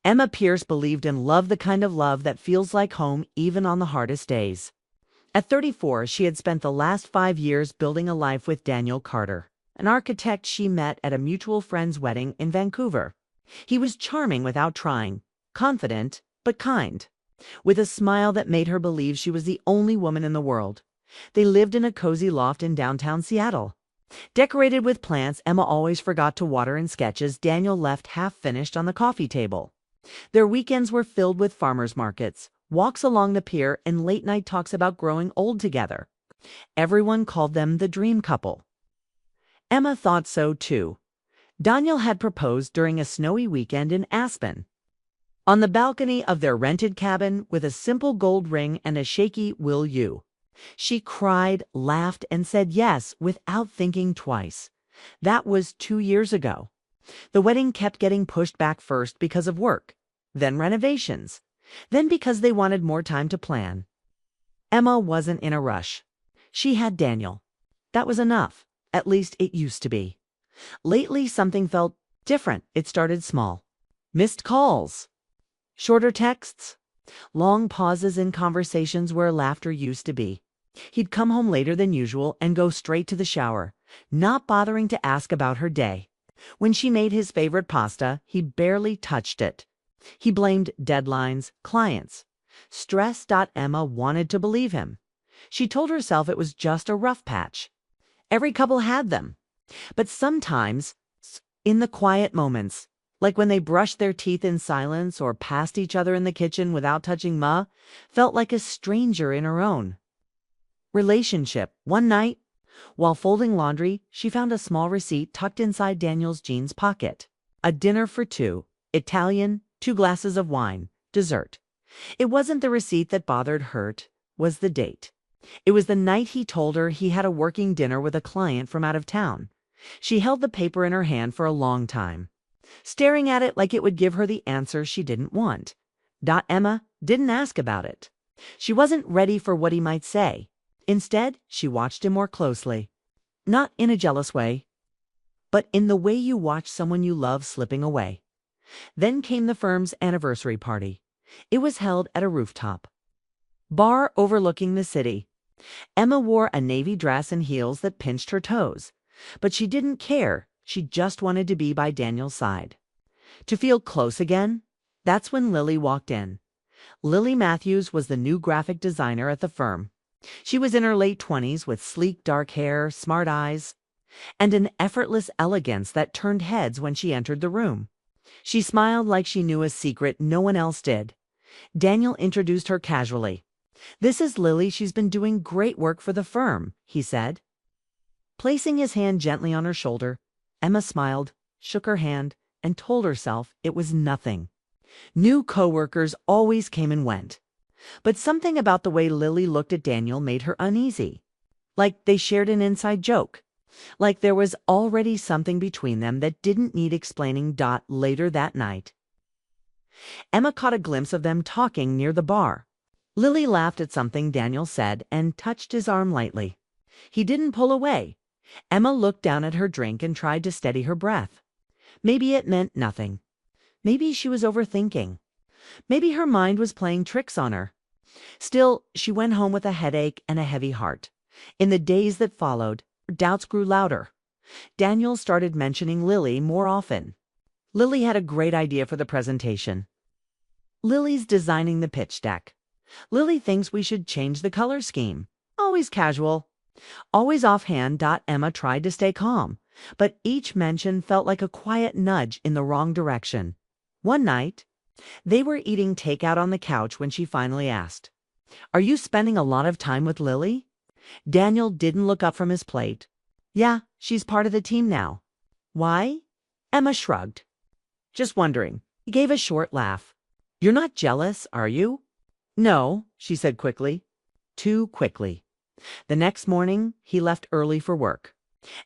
Emma Pierce believed in love, the kind of love that feels like home even on the hardest days. At 34, she had spent the last 5 years building a life with Daniel Carter, an architect she met at a mutual friend's wedding in Vancouver. He was charming without trying, confident but kind, with a smile that made her believe she was the only woman in the world. They lived in a cozy loft in downtown Seattle. Decorated with plants Emma always forgot to water and sketches Daniel left half-finished on the coffee table. Their weekends were filled with farmers markets, walks along the pier, and late-night talks about growing old together. Everyone called them the dream couple. Emma thought so too. Daniel had proposed during a snowy weekend in Aspen, on the balcony of their rented cabin, with a simple gold ring and a shaky "will you." She cried, laughed, and said yes without thinking twice. That was 2 years ago. The wedding kept getting pushed back, first because of work, then renovations, then because they wanted more time to plan. Emma wasn't in a rush. She had Daniel. That was enough. At least it used to be. Lately, something felt different. It started small. Missed calls, shorter texts, long pauses in conversations where laughter used to be. He'd come home later than usual and go straight to the shower, not bothering to ask about her day. When she made his favorite pasta, he barely touched it. He blamed deadlines, clients, stress. Emma wanted to believe him. She told herself it was just a rough patch. Every couple had them. But sometimes, in the quiet moments, like when they brushed their teeth in silence or passed each other in the kitchen without touching, Ma felt like a stranger in her own relationship. One night, while folding laundry, she found a small receipt tucked inside Daniel's jeans pocket. A dinner for two, Italian, 2 glasses of wine, dessert. It wasn't the receipt that bothered her, it was the date. It was the night he told her he had a working dinner with a client from out of town. She held the paper in her hand for a long time, staring at it like it would give her the answer she didn't want. Emma didn't ask about it. She wasn't ready for what he might say. Instead, she watched him more closely. Not in a jealous way, but in the way you watch someone you love slipping away. Then came the firm's anniversary party. It was held at a rooftop bar overlooking the city. Emma wore a navy dress and heels that pinched her toes, but she didn't care. She just wanted to be by Daniel's side, to feel close again. That's when Lily walked in. Lily Matthews was the new graphic designer at the firm. She was in her late 20s with sleek dark hair, smart eyes, and an effortless elegance that turned heads when she entered the room. She smiled like she knew a secret no one else did. Daniel introduced her casually. "This is Lily. She's been doing great work for the firm," he said. Placing his hand gently on her shoulder, Emma smiled, shook her hand, and told herself it was nothing. New coworkers always came and went. But something about the way Lily looked at Daniel made her uneasy. Like they shared an inside joke. Like there was already something between them that didn't need explaining. Later that night, Emma caught a glimpse of them talking near the bar. Lily laughed at something Daniel said and touched his arm lightly. He didn't pull away. Emma looked down at her drink and tried to steady her breath. Maybe it meant nothing. Maybe she was overthinking. Maybe her mind was playing tricks on her. Still, she went home with a headache and a heavy heart. In the days that followed, her doubts grew louder. Daniel started mentioning Lily more often. Lily had a great idea for the presentation. Lily's designing the pitch deck. Lily thinks we should change the color scheme. Always casual, always offhand. Emma tried to stay calm, but each mention felt like a quiet nudge in the wrong direction. One night, they were eating takeout on the couch when she finally asked, "Are you spending a lot of time with Lily?" Daniel didn't look up from his plate. "Yeah, she's part of the team now." "Why?" Emma shrugged. "Just wondering." He gave a short laugh. "You're not jealous, are you?" "No," she said quickly. Too quickly. The next morning, he left early for work.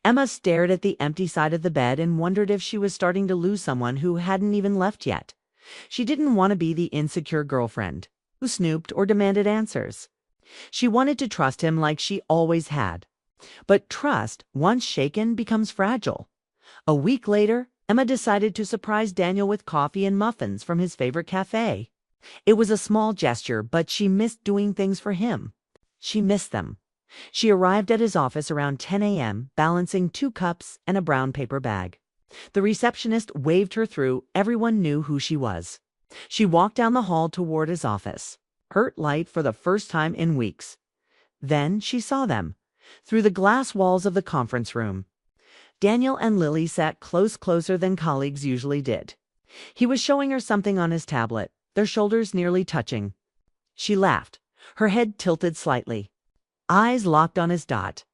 Emma stared at the empty side of the bed and wondered if she was starting to lose someone who hadn't even left yet. She didn't want to be the insecure girlfriend who snooped or demanded answers. She wanted to trust him like she always had. But trust, once shaken, becomes fragile. A week later, Emma decided to surprise Daniel with coffee and muffins from his favorite cafe. It was a small gesture, but she missed doing things for him. She missed them. She arrived at his office around 10 a.m., balancing 2 cups and a brown paper bag. The receptionist waved her through. Everyone knew who she was. She walked down the hall toward his office, hurt light for the first time in weeks. Then she saw them, through the glass walls of the conference room. Daniel and Lily sat closer than colleagues usually did. He was showing her something on his tablet, their shoulders nearly touching. She laughed, her head tilted slightly. Eyes locked on his dot.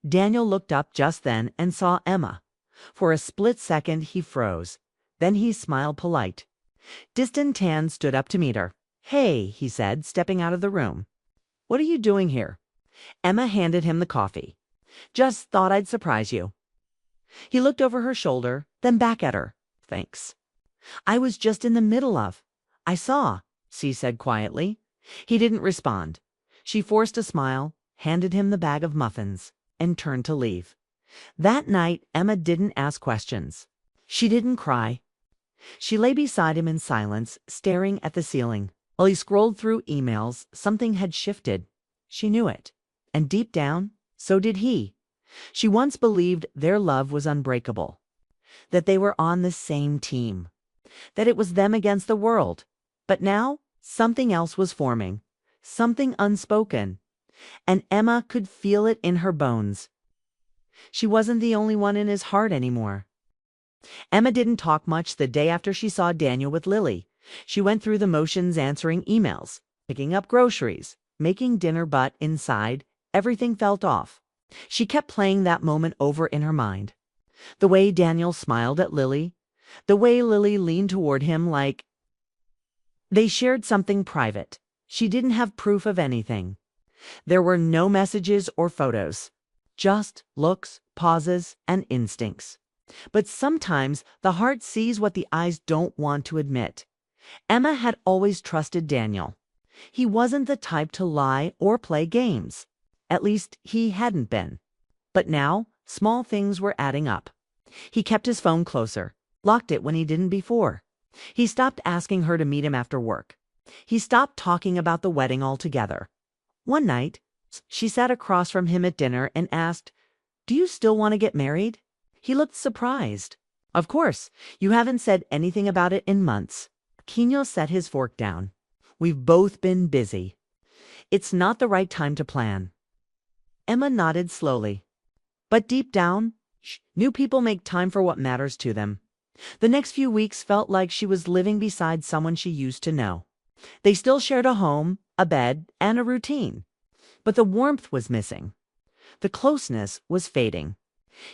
Daniel looked up just then and saw Emma. For a split second he froze. Then he smiled polite. Distant Tan stood up to meet her. "Hey," he said, stepping out of the room. "What are you doing here?" Emma handed him the coffee. "Just thought I'd surprise you." He looked over her shoulder, then back at her. "Thanks." "I was just in the middle of—" "I saw," she said quietly. He didn't respond. She forced a smile, handed him the bag of muffins, and turned to leave. That night, Emma didn't ask questions. She didn't cry. She lay beside him in silence, staring at the ceiling. While he scrolled through emails, something had shifted. She knew it. And deep down, so did he. She once believed their love was unbreakable, that they were on the same team, that it was them against the world. But now, something else was forming, something unspoken, and Emma could feel it in her bones. She wasn't the only one in his heart anymore. Emma didn't talk much the day after she saw Daniel with Lily. She went through the motions, answering emails, picking up groceries, making dinner, but inside, everything felt off. She kept playing that moment over in her mind. The way Daniel smiled at Lily, the way Lily leaned toward him like they shared something private. She didn't have proof of anything. There were no messages or photos, just looks, pauses, and instincts. But sometimes the heart sees what the eyes don't want to admit. Emma had always trusted Daniel. He wasn't the type to lie or play games. At least he hadn't been. But now, small things were adding up. He kept his phone closer, locked it when he didn't before. He stopped asking her to meet him after work. He stopped talking about the wedding altogether. One night, she sat across from him at dinner and asked, "Do you still want to get married?" He looked surprised. "Of course, you haven't said anything about it in months." Quino set his fork down. "We've both been busy. It's not the right time to plan." Emma nodded slowly. But deep down, new people make time for what matters to them. The next few weeks felt like she was living beside someone she used to know. They still shared a home, a bed, and a routine. But the warmth was missing. The closeness was fading.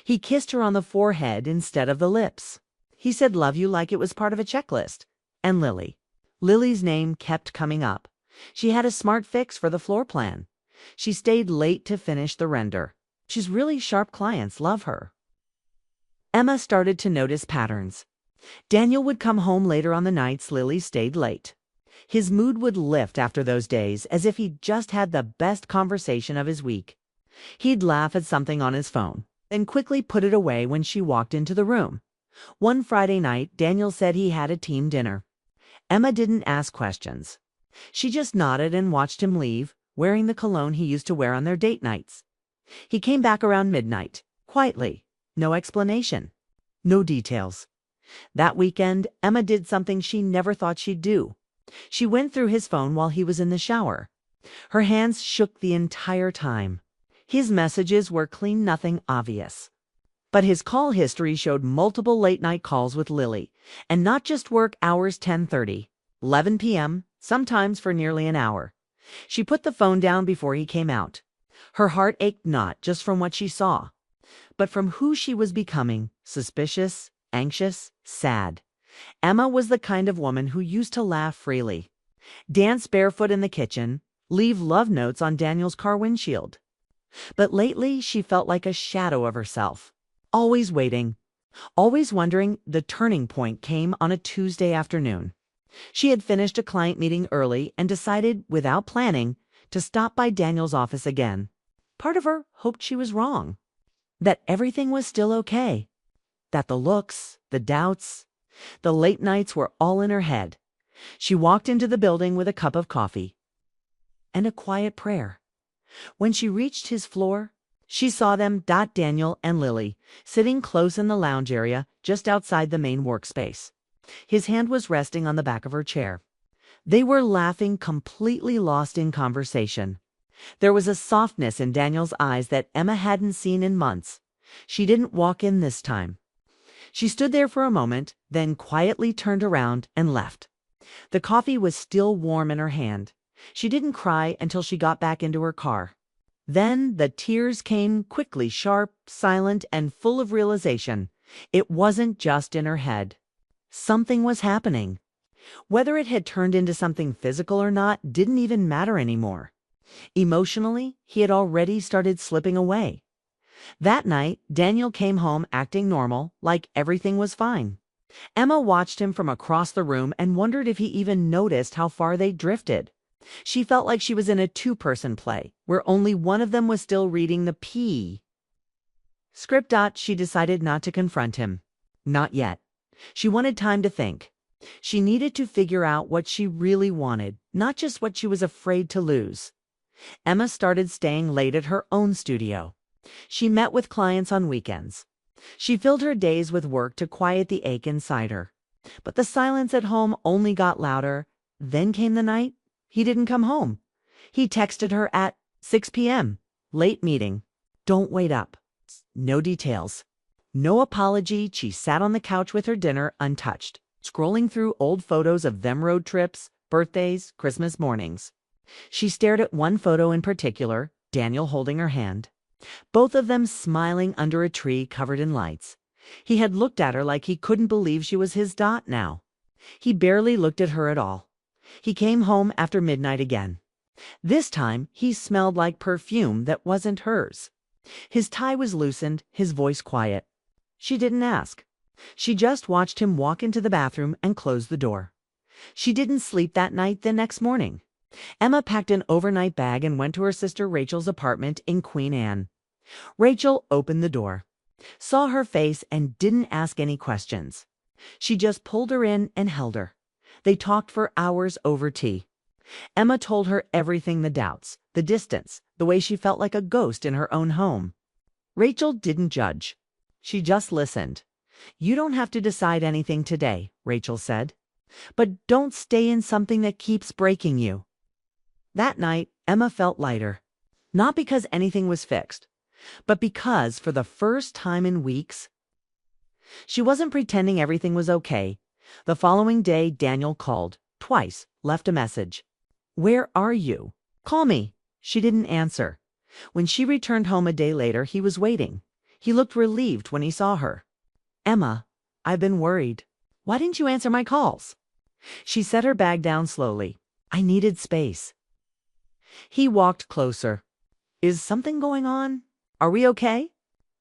He kissed her on the forehead instead of the lips. He said "love you" like it was part of a checklist. And Lily. Lily's name kept coming up. She had a smart fix for the floor plan. She stayed late to finish the render. She's really sharp, clients love her. Emma started to notice patterns. Daniel would come home later on the nights Lily stayed late. His mood would lift after those days, as if he'd just had the best conversation of his week. He'd laugh at something on his phone, then quickly put it away when she walked into the room. One Friday night, Daniel said he had a team dinner. Emma didn't ask questions. She just nodded and watched him leave, wearing the cologne he used to wear on their date nights. He came back around midnight, quietly. No explanation. No details. That weekend, Emma did something she never thought she'd do. She went through his phone while he was in the shower. Her hands shook the entire time. His messages were clean, nothing obvious. But his call history showed multiple late-night calls with Lily, and not just work hours, 10:30, 11 p.m., sometimes for nearly an hour. She put the phone down before he came out. Her heart ached not just from what she saw, but from who she was becoming, suspicious, anxious, sad. Emma was the kind of woman who used to laugh freely, dance barefoot in the kitchen, leave love notes on Daniel's car windshield. But lately she felt like a shadow of herself, always waiting, always wondering. The turning point came on a Tuesday afternoon. She had finished a client meeting early and decided, without planning, to stop by Daniel's office again. Part of her hoped she was wrong, that everything was still okay, that the looks, the doubts, the late nights were all in her head. She walked into the building with a cup of coffee and a quiet prayer. When she reached his floor, she saw them, Daniel and Lily, sitting close in the lounge area just outside the main workspace. His hand was resting on the back of her chair. They were laughing, completely lost in conversation. There was a softness in Daniel's eyes that Emma hadn't seen in months. She didn't walk in this time. She stood there for a moment, then quietly turned around and left. The coffee was still warm in her hand. She didn't cry until she got back into her car. Then the tears came quickly, sharp, silent, and full of realization. It wasn't just in her head. Something was happening. Whether it had turned into something physical or not didn't even matter anymore. Emotionally, he had already started slipping away. That night, Daniel came home acting normal, like everything was fine. Emma watched him from across the room and wondered if he even noticed how far they drifted. She felt like she was in a two-person play, where only one of them was still reading the P script. She decided not to confront him. Not yet. She wanted time to think. She needed to figure out what she really wanted, not just what she was afraid to lose. Emma started staying late at her own studio. She met with clients on weekends. She filled her days with work to quiet the ache inside her. But the silence at home only got louder. Then came the night. He didn't come home. He texted her at 6 p.m. Late meeting. Don't wait up. No details. No apology. She sat on the couch with her dinner untouched, scrolling through old photos of them road trips, birthdays, Christmas mornings. She stared at one photo in particular, Daniel holding her hand. Both of them smiling under a tree covered in lights. He had looked at her like he couldn't believe she was his now. He barely looked at her at all. He came home after midnight again. This time, he smelled like perfume that wasn't hers. His tie was loosened, his voice quiet. She didn't ask. She just watched him walk into the bathroom and close the door. She didn't sleep that night. The next morning, Emma packed an overnight bag and went to her sister Rachel's apartment in Queen Anne. Rachel opened the door, saw her face, and didn't ask any questions. She just pulled her in and held her. They talked for hours over tea. Emma told her everything: the doubts, the distance, the way she felt like a ghost in her own home. Rachel didn't judge. She just listened. "You don't have to decide anything today," Rachel said. "But don't stay in something that keeps breaking you." That night, Emma felt lighter. Not because anything was fixed, but because, for the first time in weeks, she wasn't pretending everything was okay. The following day, Daniel called, twice, left a message. "Where are you? Call me." She didn't answer. When she returned home a day later, he was waiting. He looked relieved when he saw her. "Emma, I've been worried. Why didn't you answer my calls?" She set her bag down slowly. "I needed space." He walked closer. "Is something going on? Are we okay?"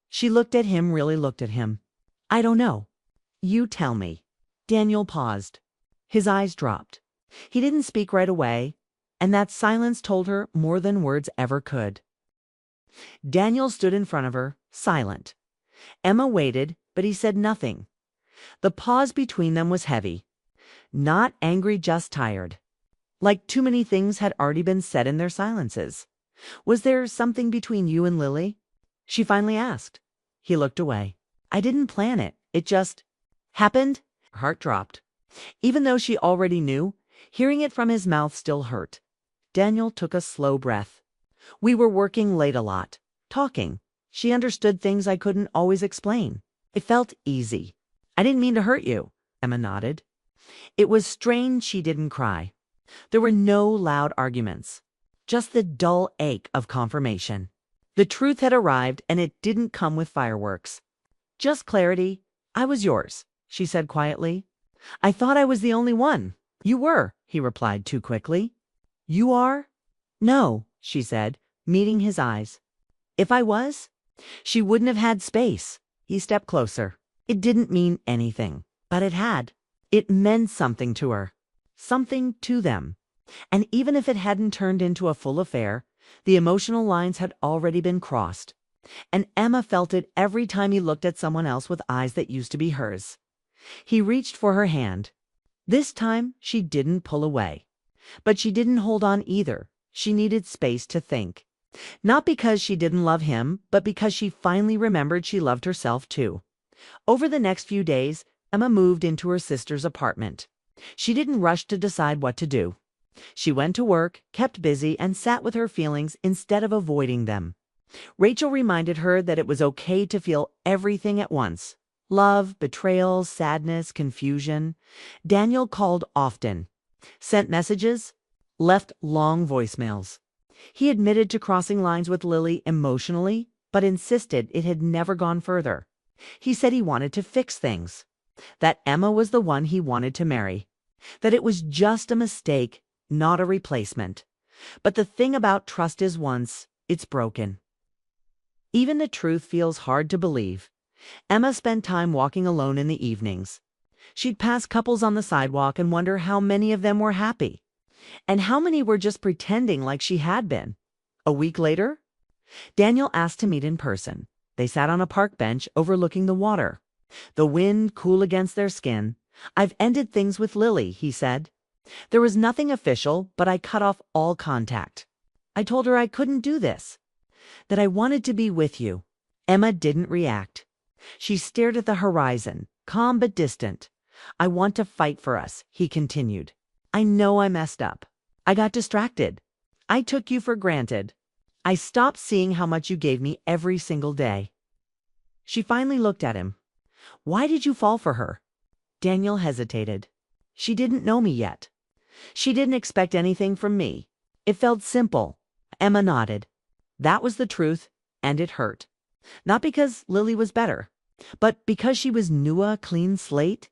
She looked at him, really looked at him. "I don't know. You tell me." Daniel paused. His eyes dropped. He didn't speak right away, and that silence told her more than words ever could. Daniel stood in front of her, silent. Emma waited, but he said nothing. The pause between them was heavy. Not angry, just tired. Like too many things had already been said in their silences. "Was there something between you and Lily?" she finally asked. He looked away. "I didn't plan it. It just happened." Her heart dropped. Even though she already knew, hearing it from his mouth still hurt. Daniel took a slow breath. "We were working late a lot, talking. She understood things I couldn't always explain. It felt easy. I didn't mean to hurt you." Emma nodded. It was strange she didn't cry. There were no loud arguments, just the dull ache of confirmation. The truth had arrived, and it didn't come with fireworks. Just clarity. "I was yours," she said quietly. "I thought I was the only one." "You were," he replied too quickly. "You are?" "No," she said, meeting his eyes. "If I was, she wouldn't have had space." He stepped closer. It didn't mean anything, but it had. It meant something to her. Something to them. And even if it hadn't turned into a full affair, the emotional lines had already been crossed. And Emma felt it every time he looked at someone else with eyes that used to be hers. He reached for her hand. This time, she didn't pull away. But she didn't hold on either. She needed space to think. Not because she didn't love him, but because she finally remembered she loved herself too. Over the next few days, Emma moved into her sister's apartment. She didn't rush to decide what to do. She went to work, kept busy, and sat with her feelings instead of avoiding them. Rachel reminded her that it was okay to feel everything at once. Love, betrayal, sadness, confusion. Daniel called often, sent messages, left long voicemails. He admitted to crossing lines with Lily emotionally, but insisted it had never gone further. He said he wanted to fix things, that Emma was the one he wanted to marry, that it was just a mistake, not a replacement. But the thing about trust is once it's broken. Even the truth feels hard to believe. Emma spent time walking alone in the evenings. She'd pass couples on the sidewalk and wonder how many of them were happy, and how many were just pretending like she had been. A week later, Daniel asked to meet in person. They sat on a park bench overlooking the water, the wind cool against their skin. "I've ended things with Lily," he said. "There was nothing official, but I cut off all contact. I told her I couldn't do this, that I wanted to be with you." Emma didn't react. She stared at the horizon, calm but distant. "I want to fight for us," he continued. "I know I messed up. I got distracted. I took you for granted. I stopped seeing how much you gave me every single day." She finally looked at him. "Why did you fall for her?" Daniel hesitated. "She didn't know me yet. She didn't expect anything from me. It felt simple." Emma nodded. That was the truth, and it hurt. Not because Lily was better, but because she was a clean slate.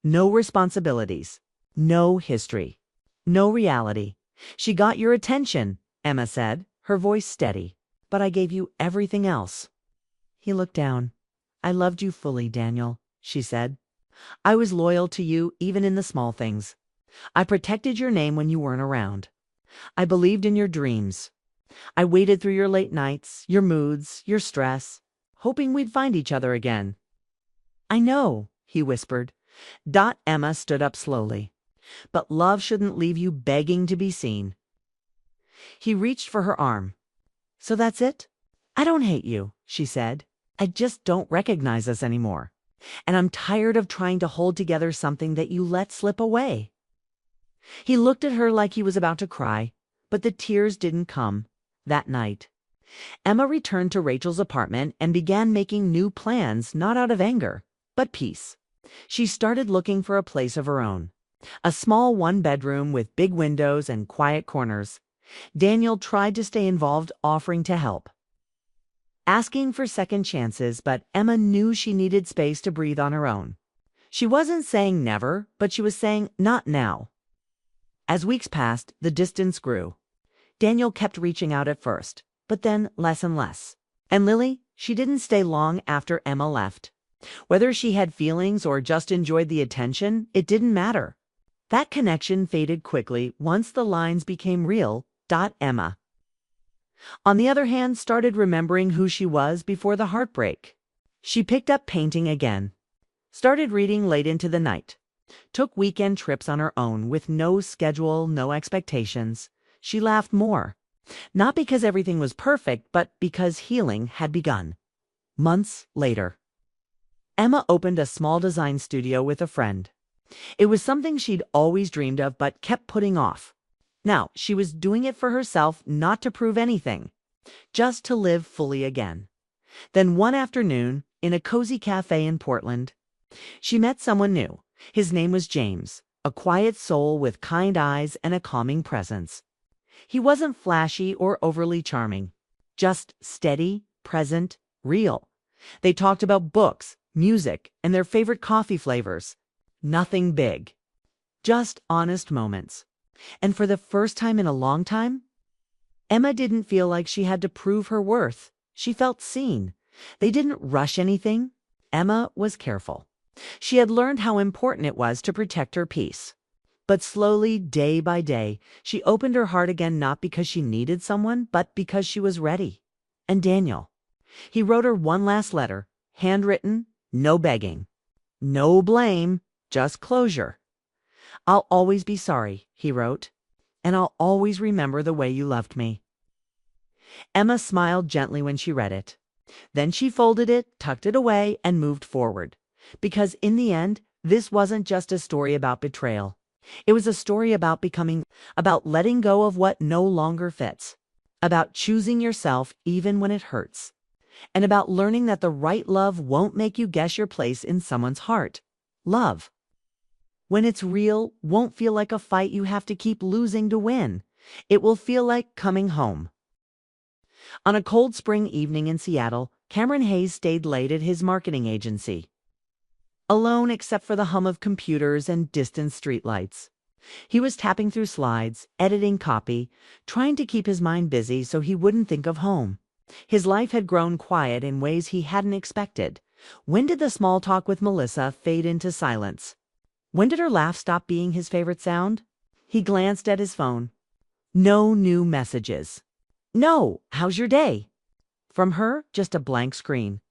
No responsibilities, no history, no reality. "She got your attention," Emma said, her voice steady. "But I gave you everything else." He looked down. "I loved you fully, Daniel," she said. "I was loyal to you even in the small things. I protected your name when you weren't around. I believed in your dreams. I waited through your late nights, your moods, your stress, hoping we'd find each other again." "I know," he whispered. Emma stood up slowly. "But love shouldn't leave you begging to be seen." He reached for her arm. "So that's it? I don't hate you," she said. "I just don't recognize us anymore. And I'm tired of trying to hold together something that you let slip away." He looked at her like he was about to cry, but the tears didn't come. That night, Emma returned to Rachel's apartment and began making new plans, not out of anger, but peace. She started looking for a place of her own. A small one-bedroom with big windows and quiet corners. Daniel tried to stay involved, offering to help, asking for second chances, but Emma knew she needed space to breathe on her own. She wasn't saying never, but she was saying not now. As weeks passed, the distance grew. Daniel kept reaching out at first, but then less and less. And Lily, she didn't stay long after Emma left. Whether she had feelings or just enjoyed the attention, it didn't matter. That connection faded quickly once the lines became real. Emma, on the other hand, started remembering who she was before the heartbreak. She picked up painting again, started reading late into the night, took weekend trips on her own with no schedule, no expectations. She laughed more, not because everything was perfect, but because healing had begun. Months later, Emma opened a small design studio with a friend. It was something she'd always dreamed of but kept putting off. Now, she was doing it for herself, not to prove anything, just to live fully again. Then one afternoon, in a cozy cafe in Portland, she met someone new. His name was James, a quiet soul with kind eyes and a calming presence. He wasn't flashy or overly charming, just steady, present, real. They talked about books, music, and their favorite coffee flavors. Nothing big, just honest moments. And for the first time in a long time, Emma didn't feel like she had to prove her worth. She felt seen. They didn't rush anything. Emma was careful. She had learned how important it was to protect her peace. But slowly, day by day, she opened her heart again, not because she needed someone, but because she was ready. And Daniel, he wrote her one last letter, handwritten, no begging. No blame, just closure. I'll always be sorry, he wrote, and I'll always remember the way you loved me. Emma smiled gently when she read it. Then she folded it, tucked it away, and moved forward. Because in the end, this wasn't just a story about betrayal. It was a story about about letting go of what no longer fits, about choosing yourself even when it hurts, and about learning that the right love won't make you guess your place in someone's heart. Love, when it's real, won't feel like a fight you have to keep losing to win. It will feel like coming home. On a cold spring evening in Seattle, Cameron Hayes stayed late at his marketing agency, alone except for the hum of computers and distant streetlights. He was tapping through slides, editing copy, trying to keep his mind busy so he wouldn't think of home. His life had grown quiet in ways he hadn't expected. When did the small talk with Melissa fade into silence? When did her laugh stop being his favorite sound? He glanced at his phone. No new messages. No, how's your day? From her, just a blank screen.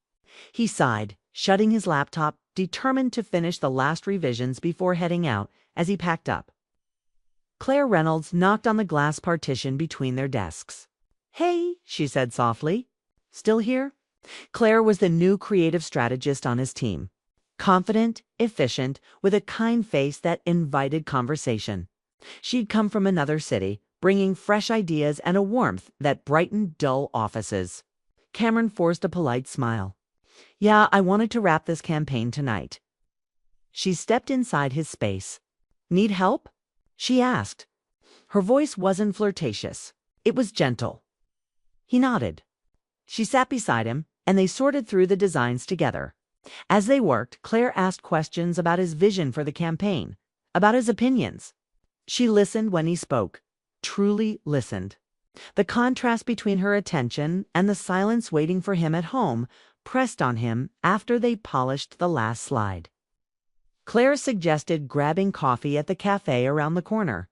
He sighed, shutting his laptop, determined to finish the last revisions before heading out as he packed up. Claire Reynolds knocked on the glass partition between their desks. Hey, she said softly. Still here? Claire was the new creative strategist on his team. Confident, efficient, with a kind face that invited conversation. She'd come from another city, bringing fresh ideas and a warmth that brightened dull offices. Cameron forced a polite smile. Yeah, I wanted to wrap this campaign tonight. She stepped inside his space. Need help? She asked. Her voice wasn't flirtatious. It was gentle. He nodded. She sat beside him, and they sorted through the designs together. As they worked, Claire asked questions about his vision for the campaign, about his opinions. She listened when he spoke, truly listened. The contrast between her attention and the silence waiting for him at home pressed on him after they polished the last slide. Claire suggested grabbing coffee at the cafe around the corner.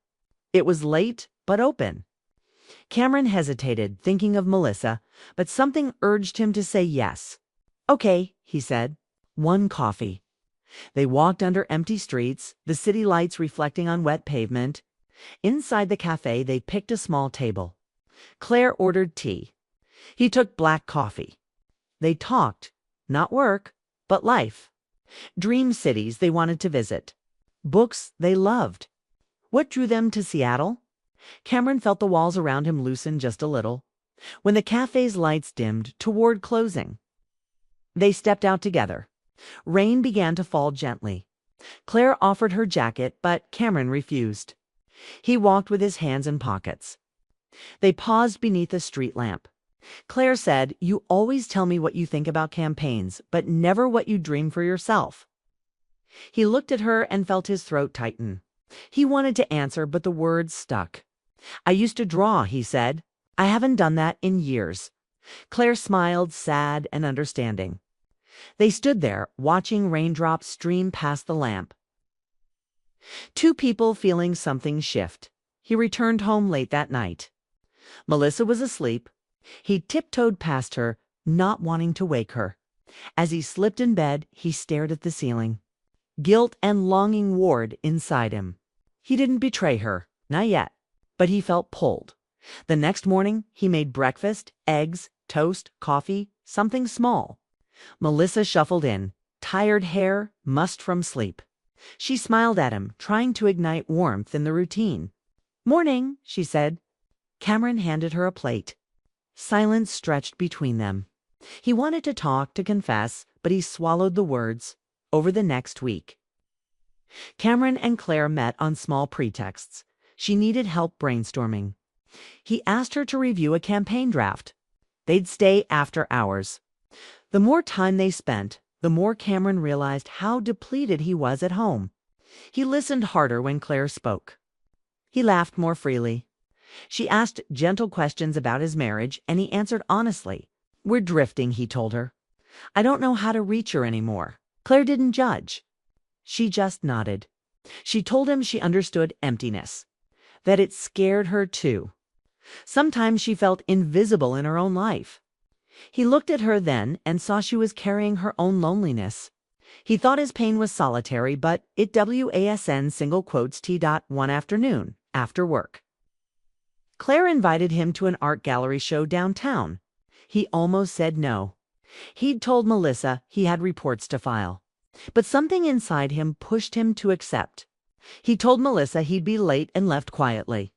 It was late, but open. Cameron hesitated, thinking of Melissa, but something urged him to say yes. Okay, he said. One coffee. They walked under empty streets, the city lights reflecting on wet pavement. Inside the cafe, they picked a small table. Claire ordered tea. He took black coffee. They talked, not work, but life. Dream cities they wanted to visit. Books they loved. What drew them to Seattle? Cameron felt the walls around him loosen just a little. When the cafe's lights dimmed toward closing, they stepped out together. Rain began to fall gently. Claire offered her jacket, but Cameron refused. He walked with his hands in pockets. They paused beneath a street lamp. Claire said, You always tell me what you think about campaigns, but never what you dream for yourself. He looked at her and felt his throat tighten. He wanted to answer, but the words stuck. I used to draw, he said. I haven't done that in years. Claire smiled, sad and understanding. They stood there, watching raindrops stream past the lamp. Two people feeling something shift. He returned home late that night. Melissa was asleep. He tiptoed past her, not wanting to wake her. As he slipped in bed, he stared at the ceiling. Guilt and longing warred inside him. He didn't betray her, not yet, but he felt pulled. The next morning, he made breakfast, eggs, toast, coffee, something small. Melissa shuffled in, tired hair, mussed from sleep. She smiled at him, trying to ignite warmth in the routine. Morning, she said. Cameron handed her a plate. Silence stretched between them. He wanted to talk, to confess, but he swallowed the words. Over the next week. Cameron and Claire met on small pretexts. She needed help brainstorming. He asked her to review a campaign draft. They'd stay after hours. The more time they spent, the more Cameron realized how depleted he was at home. He listened harder when Claire spoke. He laughed more freely. She asked gentle questions about his marriage, and he answered honestly. We're drifting, he told her. I don't know how to reach her anymore. Claire didn't judge. She just nodded. She told him she understood emptiness, that it scared her too. Sometimes she felt invisible in her own life. He looked at her then and saw she was carrying her own loneliness. He thought his pain was solitary, but it wasn single quotes T. One afternoon, after work. Claire invited him to an art gallery show downtown. He almost said no. He'd told Melissa he had reports to file. But something inside him pushed him to accept. He told Melissa he'd be late and left quietly.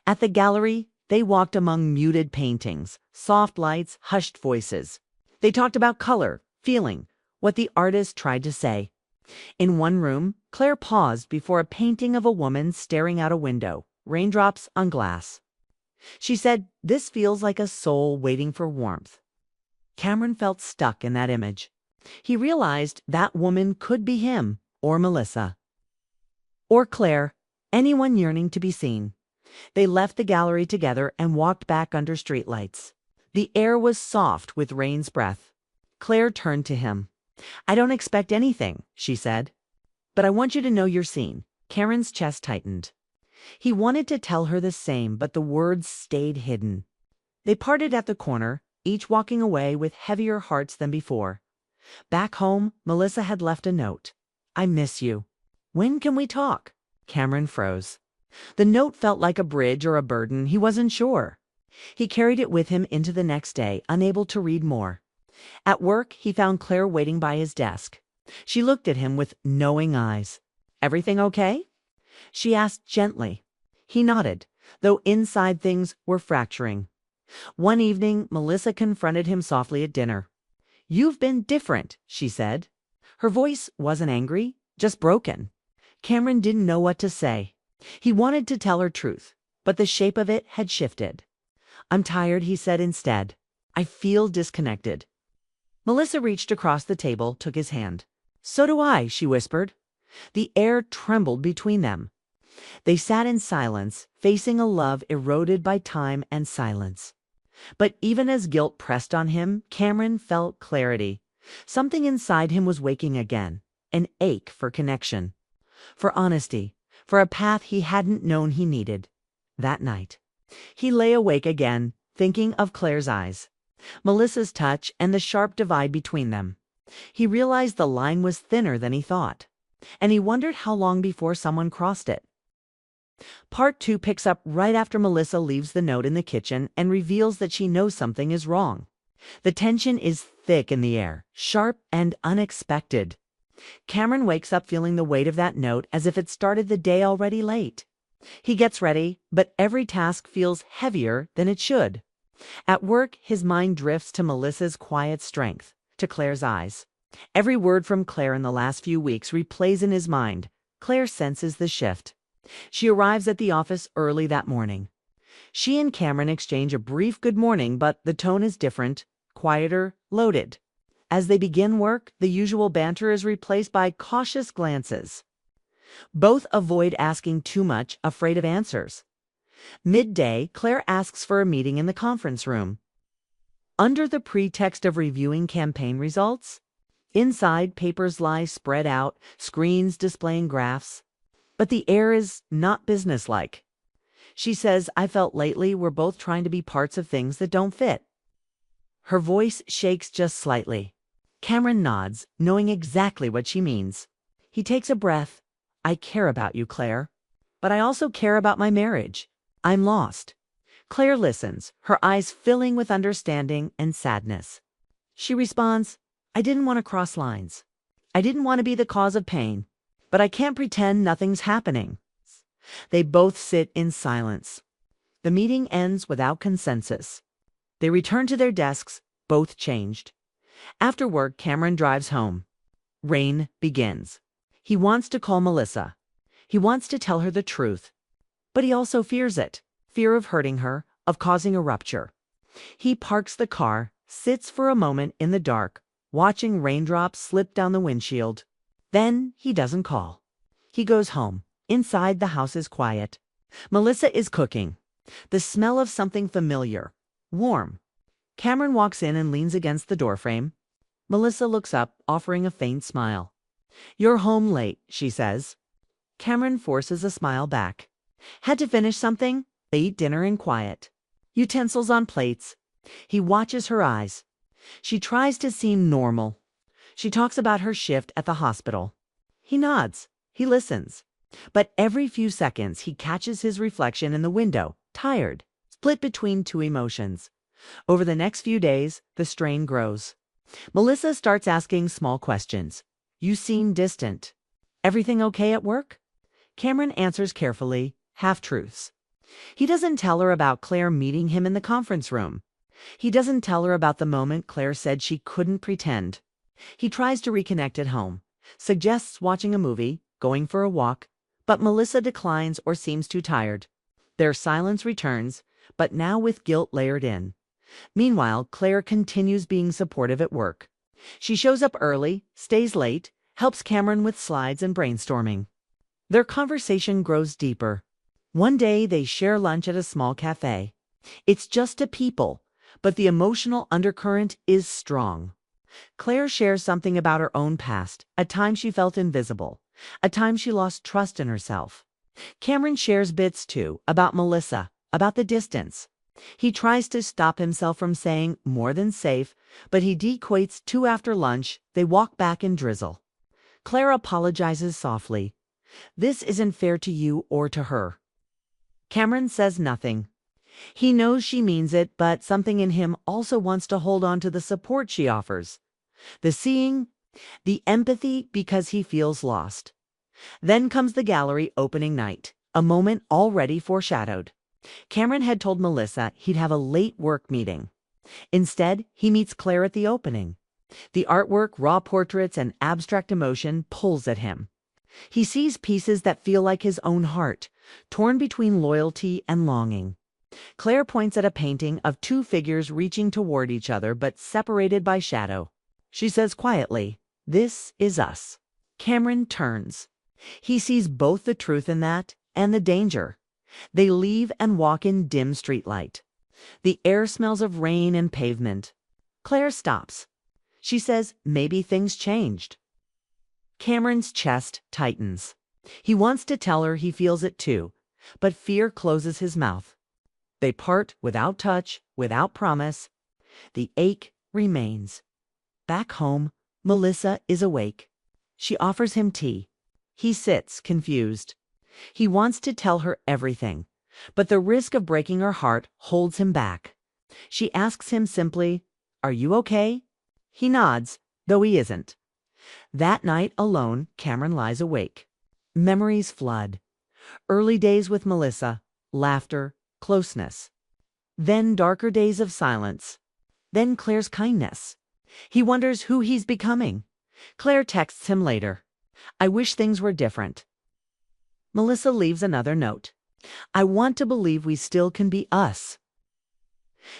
At the gallery, they walked among muted paintings, soft lights, hushed voices. They talked about color, feeling, what the artist tried to say. In one room, Claire paused before a painting of a woman staring out a window, raindrops on glass. She said, "This feels like a soul waiting for warmth." Cameron felt stuck in that image. He realized that woman could be him, or Melissa. Or Claire, anyone yearning to be seen. They left the gallery together and walked back under streetlights. The air was soft with rain's breath. Claire turned to him. "I don't expect anything," she said. "But I want you to know you're seen." Cameron's chest tightened. He wanted to tell her the same, but the words stayed hidden. They parted at the corner, each walking away with heavier hearts than before. Back home, Melissa had left a note. "I miss you. When can we talk?" Cameron froze. The note felt like a bridge or a burden. He wasn't sure. He carried it with him into the next day, unable to read more. At work, he found Claire waiting by his desk. She looked at him with knowing eyes. "Everything okay?" she asked gently. He nodded, though inside things were fracturing. One evening, Melissa confronted him softly at dinner. "You've been different," she said. Her voice wasn't angry, just broken. Cameron didn't know what to say. He wanted to tell her truth, but the shape of it had shifted. "I'm tired," he said instead. "I feel disconnected." Melissa reached across the table, took his hand. "So do I," she whispered. The air trembled between them. They sat in silence, facing a love eroded by time and silence. But even as guilt pressed on him, Cameron felt clarity. Something inside him was waking again, an ache for connection, for honesty, for a path he hadn't known he needed. That night, he lay awake again, thinking of Claire's eyes, Melissa's touch, and the sharp divide between them. He realized the line was thinner than he thought, and he wondered how long before someone crossed it. Part 2 picks up right after Melissa leaves the note in the kitchen and reveals that she knows something is wrong. The tension is thick in the air, sharp and unexpected. Cameron wakes up feeling the weight of that note as if it started the day already late. He gets ready, but every task feels heavier than it should. At work, his mind drifts to Melissa's quiet strength, to Claire's eyes. Every word from Claire in the last few weeks replays in his mind. Claire senses the shift. She arrives at the office early that morning. She and Cameron exchange a brief good morning, but the tone is different, quieter, loaded. As they begin work, the usual banter is replaced by cautious glances. Both avoid asking too much, afraid of answers. Midday, Claire asks for a meeting in the conference room. Under the pretext of reviewing campaign results, inside, papers lie spread out, screens displaying graphs. But the air is not businesslike. She says, "I felt lately we're both trying to be parts of things that don't fit." Her voice shakes just slightly. Cameron nods, knowing exactly what she means. He takes a breath. "I care about you, Claire. But I also care about my marriage. I'm lost." Claire listens, her eyes filling with understanding and sadness. She responds, "I didn't want to cross lines. I didn't want to be the cause of pain. But I can't pretend nothing's happening." They both sit in silence. The meeting ends without consensus. They return to their desks, both changed. After work, Cameron drives home. Rain begins. He wants to call Melissa. He wants to tell her the truth. But he also fears it. Fear of hurting her, of causing a rupture. He parks the car, sits for a moment in the dark, watching raindrops slip down the windshield. Then he doesn't call. He goes home. Inside, the house is quiet. Melissa is cooking. The smell of something familiar, warm. Cameron walks in and leans against the doorframe. Melissa looks up, offering a faint smile. "You're home late," she says. Cameron forces a smile back. "Had to finish something?" They eat dinner in quiet. Utensils on plates. He watches her eyes. She tries to seem normal. She talks about her shift at the hospital. He nods. He listens. But every few seconds, he catches his reflection in the window, tired, split between two emotions. Over the next few days, the strain grows. Melissa starts asking small questions. You seem distant. Everything okay at work? Cameron answers carefully, half-truths. He doesn't tell her about Claire meeting him in the conference room. He doesn't tell her about the moment Claire said she couldn't pretend. He tries to reconnect at home, suggests watching a movie, going for a walk, but Melissa declines or seems too tired. Their silence returns, but now with guilt layered in. Meanwhile, Claire continues being supportive at work. She shows up early, stays late, helps Cameron with slides and brainstorming. Their conversation grows deeper. One day they share lunch at a small cafe. It's just two people, but the emotional undercurrent is strong. Claire shares something about her own past, a time she felt invisible, a time she lost trust in herself. Cameron shares bits too, about Melissa, about the distance. He tries to stop himself from saying more than safe, but he de-quates two after lunch. They walk back in drizzle. Claire apologizes softly. This isn't fair to you or to her. Cameron says nothing. He knows she means it, but something in him also wants to hold on to the support she offers. The seeing, the empathy because he feels lost. Then comes the gallery opening night, a moment already foreshadowed. Cameron had told Melissa he'd have a late work meeting. Instead, he meets Claire at the opening. The artwork, raw portraits, and abstract emotion pulls at him. He sees pieces that feel like his own heart, torn between loyalty and longing. Claire points at a painting of two figures reaching toward each other but separated by shadow. She says quietly, "This is us." Cameron turns. He sees both the truth in that and the danger. They leave and walk in dim streetlight. The air smells of rain and pavement. Claire stops. She says maybe things changed. Cameron's chest tightens. He wants to tell her he feels it too, but fear closes his mouth. They part without touch, without promise. The ache remains. Back home, Melissa is awake. She offers him tea. He sits, confused. He wants to tell her everything, but the risk of breaking her heart holds him back. She asks him simply, "Are you okay?" He nods, though he isn't. That night alone, Cameron lies awake. Memories flood. Early days with Melissa, laughter, closeness. Then darker days of silence. Then Claire's kindness. He wonders who he's becoming. Claire texts him later. "I wish things were different." Melissa leaves another note. "I want to believe we still can be us."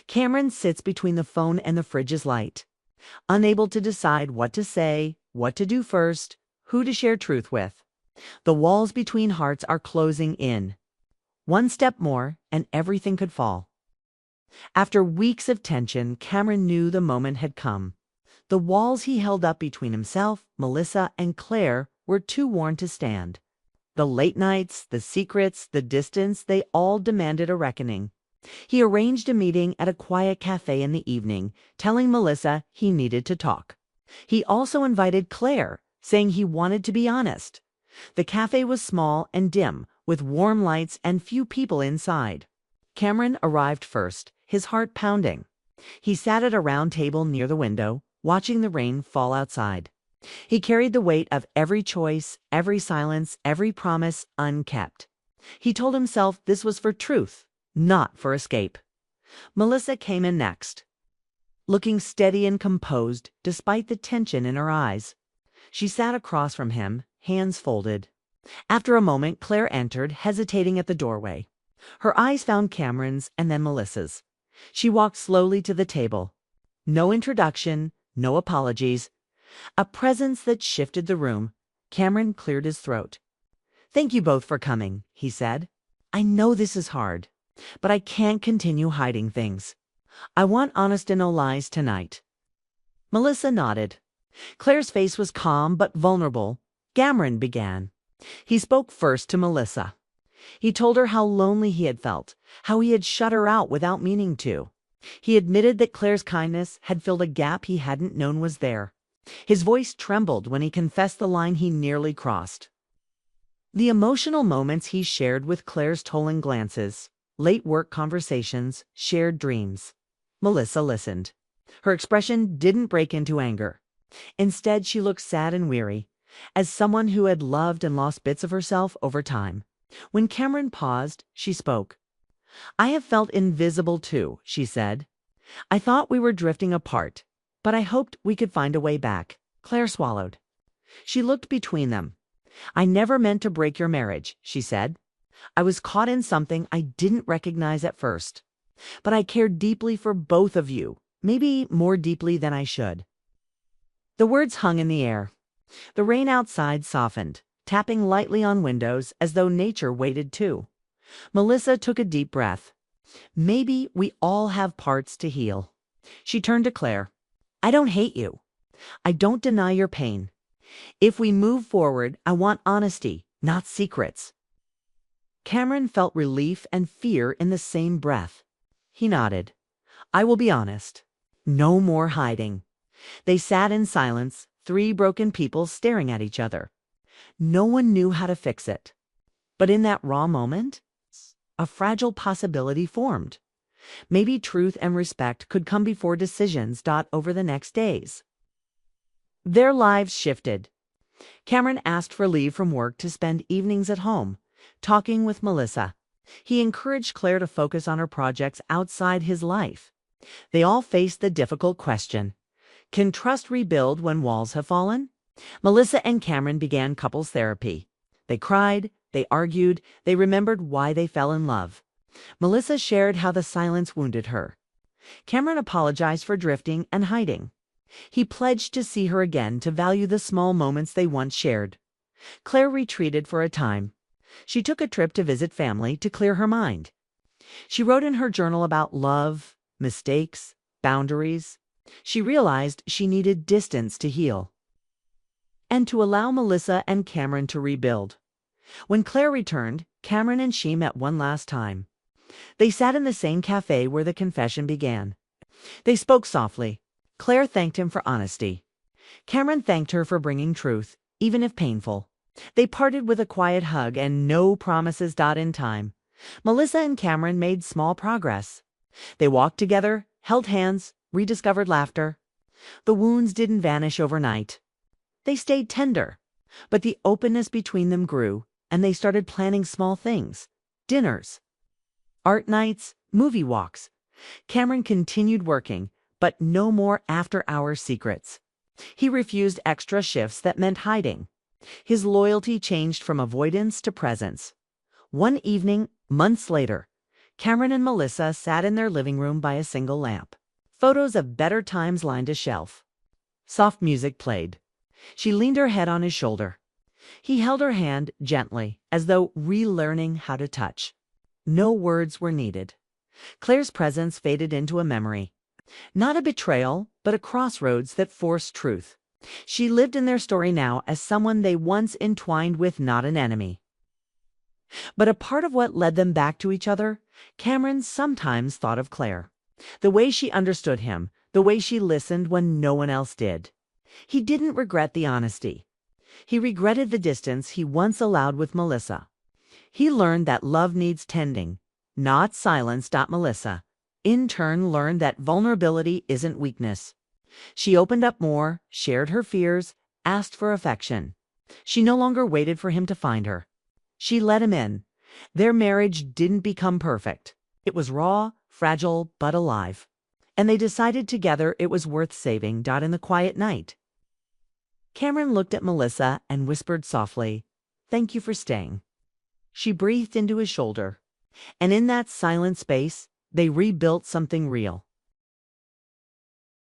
Cameron sits between the phone and the fridge's light, unable to decide what to say, what to do first, who to share truth with. The walls between hearts are closing in. One step more, and everything could fall. After weeks of tension, Cameron knew the moment had come. The walls he held up between himself, Melissa, and Claire were too worn to stand. The late nights, the secrets, the distance, they all demanded a reckoning. He arranged a meeting at a quiet cafe in the evening, telling Melissa he needed to talk. He also invited Claire, saying he wanted to be honest. The cafe was small and dim, with warm lights and few people inside. Cameron arrived first, his heart pounding. He sat at a round table near the window, watching the rain fall outside. He carried the weight of every choice, every silence, every promise unkept. He told himself this was for truth, not for escape. Melissa came in next, looking steady and composed despite the tension in her eyes. She sat across from him, hands folded. After a moment, Claire entered, hesitating at the doorway. Her eyes found Cameron's and then Melissa's. She walked slowly to the table. No introduction, no apologies. A presence that shifted the room. Cameron cleared his throat. "Thank you both for coming," he said. "I know this is hard, but I can't continue hiding things. I want honest and no lies tonight." Melissa nodded. Claire's face was calm but vulnerable. Cameron began. He spoke first to Melissa. He told her how lonely he had felt, how he had shut her out without meaning to. He admitted that Claire's kindness had filled a gap he hadn't known was there. His voice trembled when he confessed the line he nearly crossed. The emotional moments he shared with Claire's tolling glances, late work conversations, shared dreams. Melissa listened. Her expression didn't break into anger. Instead, she looked sad and weary, as someone who had loved and lost bits of herself over time. When Cameron paused, she spoke. "I have felt invisible too," she said. "I thought we were drifting apart, but I hoped we could find a way back." Claire swallowed. She looked between them. "I never meant to break your marriage," she said. "I was caught in something I didn't recognize at first. But I cared deeply for both of you, maybe more deeply than I should." The words hung in the air. The rain outside softened, tapping lightly on windows as though nature waited too. Melissa took a deep breath. "Maybe we all have parts to heal." She turned to Claire. "I don't hate you. I don't deny your pain. If we move forward, I want honesty, not secrets." Cameron felt relief and fear in the same breath. He nodded. "I will be honest. No more hiding." They sat in silence, three broken people staring at each other. No one knew how to fix it. But in that raw moment, a fragile possibility formed. Maybe truth and respect could come before decisions. Over the next days, their lives shifted. Cameron asked for leave from work to spend evenings at home, talking with Melissa. He encouraged Claire to focus on her projects outside his life. They all faced the difficult question: can trust rebuild when walls have fallen? Melissa and Cameron began couples therapy. They cried, they argued, they remembered why they fell in love. Melissa shared how the silence wounded her. Cameron apologized for drifting and hiding. He pledged to see her again, to value the small moments they once shared. Claire retreated for a time. She took a trip to visit family to clear her mind. She wrote in her journal about love, mistakes, boundaries. She realized she needed distance to heal and to allow Melissa and Cameron to rebuild. When Claire returned, Cameron and she met one last time. They sat in the same cafe where the confession began. They spoke softly. Claire thanked him for honesty. Cameron thanked her for bringing truth, even if painful. They parted with a quiet hug and no promises. In time, Melissa and Cameron made small progress. They walked together, held hands, rediscovered laughter. The wounds didn't vanish overnight. They stayed tender, but the openness between them grew, and they started planning small things: dinners, art nights, movie walks. Cameron continued working, but no more after-hours secrets. He refused extra shifts that meant hiding. His loyalty changed from avoidance to presence. One evening, months later, Cameron and Melissa sat in their living room by a single lamp. Photos of better times lined a shelf. Soft music played. She leaned her head on his shoulder. He held her hand gently, as though relearning how to touch. No words were needed. Claire's presence faded into a memory. Not a betrayal, but a crossroads that forced truth. She lived in their story now as someone they once entwined with, not an enemy. But a part of what led them back to each other, Cameron sometimes thought of Claire. The way she understood him, the way she listened when no one else did. He didn't regret the honesty. He regretted the distance he once allowed with Melissa. He learned that love needs tending, not silence. Melissa, in turn, learned that vulnerability isn't weakness. She opened up more, shared her fears, asked for affection. She no longer waited for him to find her. She let him in. Their marriage didn't become perfect. It was raw, fragile, but alive. And they decided together it was worth saving. In the quiet night, Cameron looked at Melissa and whispered softly, "Thank you for staying." She breathed into his shoulder. And in that silent space, they rebuilt something real.